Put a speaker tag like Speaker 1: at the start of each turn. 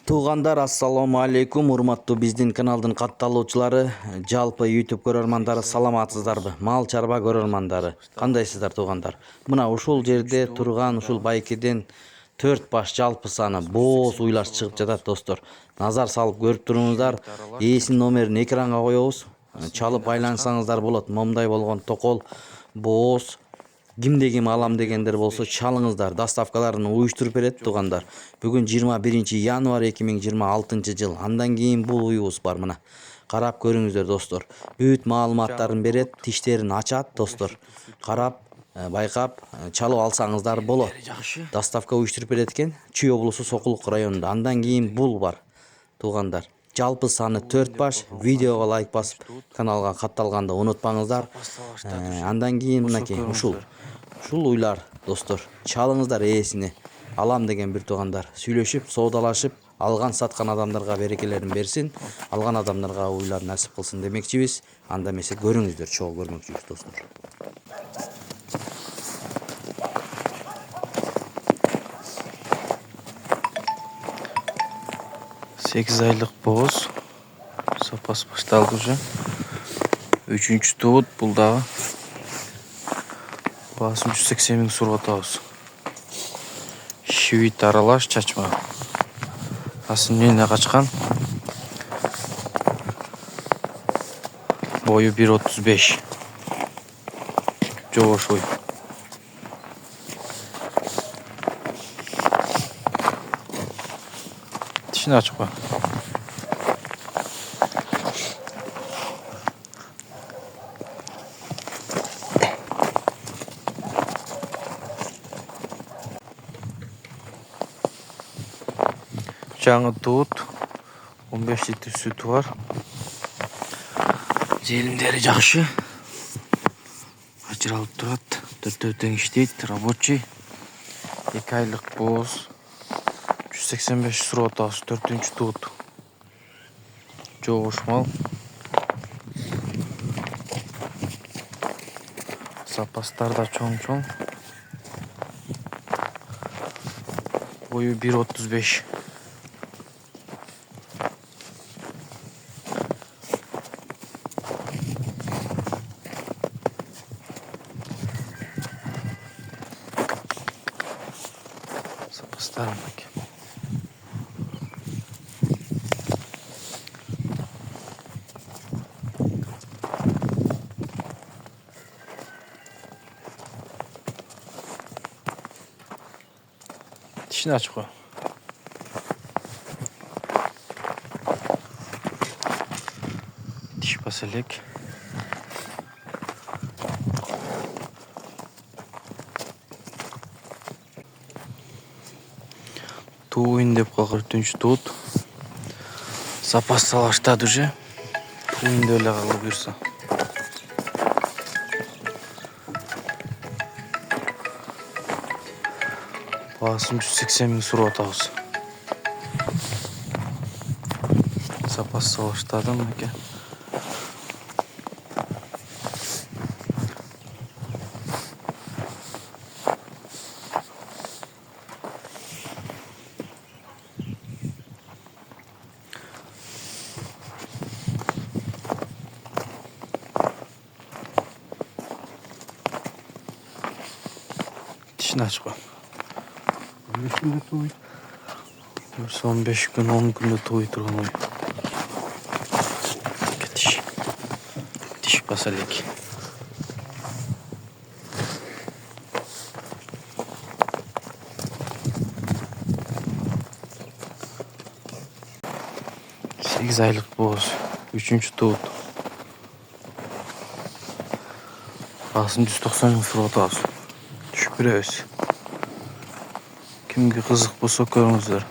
Speaker 1: Туугандар, ассаламу алейкум, урматтуу биздин каналдын катталуучулары, жалпы YouTube көрөрмандары, саламатсыздарбы? Мал чарба көрөрмандары, кандайсыздар туугандар? Мына ушул жерде турган ушул байкеден 4 баш жалпы саны бооз уйлар чыгып жатат достор. Назар салып көрүп туруңуздар. Ээсинин номерин экранга коебуз. Чалып байлансаңыздар болот. Момундай болгон токол, бооз, кимде ким алам дегендер болсо чалыңыздар. Доставкаларын уюштуруп берет туугандар. Бүгүн 21 январь 2026 жыл. Андан кийин бул уюбуз бар мына. Карап көрүңүздөр достор. Бүт маалыматтарын берет, тиштерин ачат достор. Карап, байкап, чалып алсаңыздар болот. Доставка уюштуруп берет экен. Чүй облусу Сокулук районунда. Андан кийин бул бар туугандар. Жалпы саны 4 баш. Видеого лайк басып, каналга катталганды унутпаңыздар. Андан кийин мынакей ушул уйлар достор. Чалыңыздар ээсине. Алам деген бир туугандар. Сүйлөшүп, соодалашып, алган саткан адамдарга берекелерин берсин, алган адамдарга уйлар насип кылсын демекчибиз. Анда эмесе көрүңүздөр, чогуу көрмөкчүбүз достор.
Speaker 2: 8 айлык бооз. Сапасы башталды уже. 3-чү туут бул дагы. Баасын 180 миң сурап атабыз. Шивит аралаш чачма. Асын менен качкан. Бою 1.35. Жогошой. Тишин ачып кой. Жаңы туут 15 литр сүтү бар. Желимдери жакшы. Ажыралып турат. Төртөө тең иштейт, рабочий. 2 айлык бооз. 185 сурап атабыз, 4-чү туут. Жогош мал. Запастар да чоң-чоң. Бою 1.35. Запастар мынакей. Тишин ачып кой. Тиш баса элек. Туын деп калгыр 4-чү туут. Запас салаштады уже. Туын деп эле калды буюрса. Баасын 180 миң сурап атабыз. Запас салаштады мынакей. Тишин ачып кой. 15 күн, 10 күндө туй турган ой. Тиш баса элек. Сегиз айлык бооз. 3-чү туут. Баасын 190 миң сурап атабыз. Түшүп беребиз. Кимге кызык болсо көрүңүздөр.